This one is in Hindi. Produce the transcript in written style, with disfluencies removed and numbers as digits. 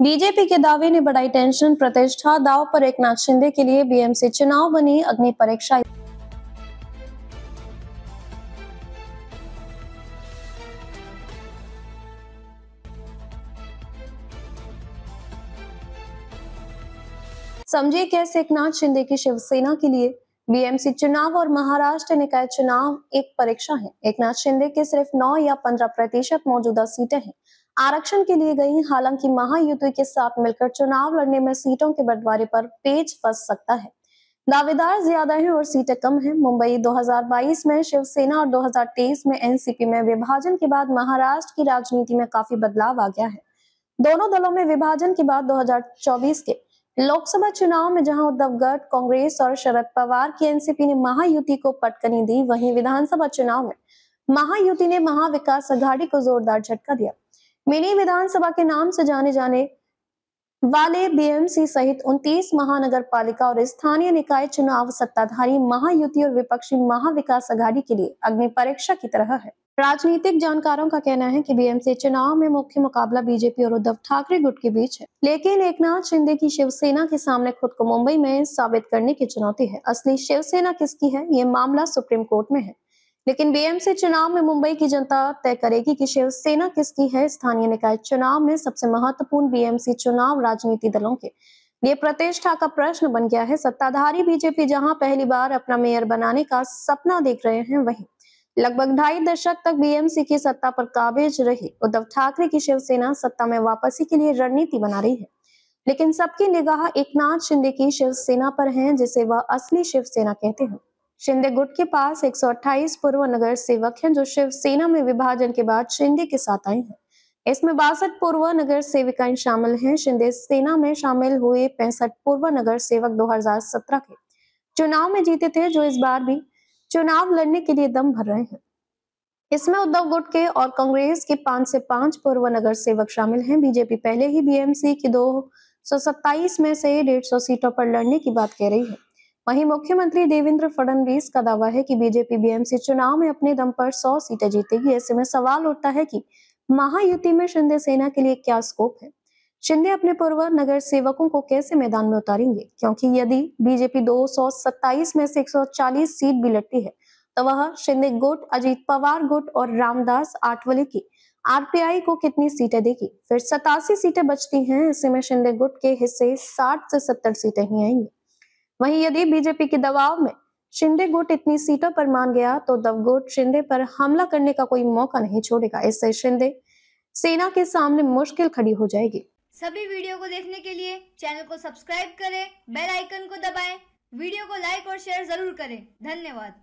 बीजेपी के दावे ने बढ़ाई टेंशन, प्रतिष्ठा दांव पर एकनाथ शिंदे के लिए बीएमसी चुनाव बनी अग्नि परीक्षा। समझिए कैसे एकनाथ शिंदे की शिवसेना के लिए बीएमसी चुनाव और महाराष्ट्र निकाय चुनाव एक परीक्षा है। एकनाथ शिंदे के सिर्फ 9 या 15% मौजूदा सीटें हैं आरक्षण के लिए गई। हालांकि महायुति के साथ मिलकर चुनाव लड़ने में सीटों के बंटवारे पर पेच फंस सकता है। दावेदार ज्यादा हैं और सीटें कम हैं। मुंबई 2022 में शिवसेना और 2023 में एनसीपी में विभाजन के बाद महाराष्ट्र की राजनीति में काफी बदलाव आ गया है। दोनों दलों में विभाजन के बाद 2024 के लोकसभा चुनाव में जहां उद्धव गठ, कांग्रेस और शरद पवार की एनसीपी ने महायुति को पटकनी दी, वहीं विधानसभा चुनाव में महायुति ने महाविकास अघाड़ी को जोरदार झटका दिया। मिनी विधानसभा के नाम से जाने जाने वाले बीएमसी सहित 29 महानगर पालिका और स्थानीय निकाय चुनाव सत्ताधारी महायुति और विपक्षी महाविकास अघाड़ी के लिए अग्नि परीक्षा की तरह है। राजनीतिक जानकारों का कहना है कि बीएमसी चुनाव में मुख्य मुकाबला बीजेपी और उद्धव ठाकरे गुट के बीच है, लेकिन एकनाथ शिंदे की शिवसेना के सामने खुद को मुंबई में साबित करने की चुनौती है। असली शिवसेना किसकी है, ये मामला सुप्रीम कोर्ट में है, लेकिन बीएमसी चुनाव में मुंबई की जनता तय करेगी कि शिवसेना किसकी है। स्थानीय निकाय चुनाव में सबसे महत्वपूर्ण बीएमसी चुनाव राजनीति दलों के लिए प्रतिष्ठा का प्रश्न बन गया है। सत्ताधारी बीजेपी जहां पहली बार अपना मेयर बनाने का सपना देख रहे हैं, वहीं लगभग 2.5 दशक तक बीएमसी की सत्ता पर काबिज रही उद्धव ठाकरे की शिवसेना सत्ता में वापसी के लिए रणनीति बना रही है। लेकिन सबकी निगाह एकनाथ शिंदे की शिवसेना पर है, जिसे वह असली शिवसेना कहते हैं। शिंदे गुट के पास 128 पूर्व नगर सेवक हैं जो शिवसेना में विभाजन के बाद शिंदे के साथ आए हैं। इसमें 62 पूर्व नगर सेविकाएं शामिल हैं। शिंदे सेना में शामिल हुए 65 पूर्व नगर सेवक 2017 के चुनाव में जीते थे, जो इस बार भी चुनाव लड़ने के लिए दम भर रहे हैं। इसमें उद्धव गुट के और कांग्रेस के 5 से 5 पूर्व नगर सेवक शामिल हैं। बीजेपी पहले ही बीएमसी की 227 में से 150 सीटों पर लड़ने की बात कह रही है। वहीं मुख्यमंत्री देवेंद्र फडणवीस का दावा है कि बीजेपी बीएमसी चुनाव में अपने दम पर 100 सीटें जीतेगी। ऐसे में सवाल उठता है कि महायुति में शिंदे सेना के लिए क्या स्कोप है। शिंदे अपने पूर्व नगर सेवकों को कैसे मैदान में उतारेंगे, क्योंकि यदि बीजेपी 227 में से 140 सीट भी लड़ती है तो वह शिंदे गुट, अजीत पवार गुट और रामदास आठवले की आरपीआई को कितनी सीटें देगी। फिर 87 सीटें बचती हैं। ऐसे में शिंदे गुट के हिस्से 60 से 70 सीटें ही आएंगी। वहीं यदि बीजेपी के दबाव में शिंदे गुट इतनी सीटों पर मान गया तो उद्धव गुट शिंदे पर हमला करने का कोई मौका नहीं छोड़ेगा। इससे शिंदे सेना के सामने मुश्किल खड़ी हो जाएगी। सभी वीडियो को देखने के लिए चैनल को सब्सक्राइब करें, बेल आइकन को दबाएं, वीडियो को लाइक और शेयर जरूर करें। धन्यवाद।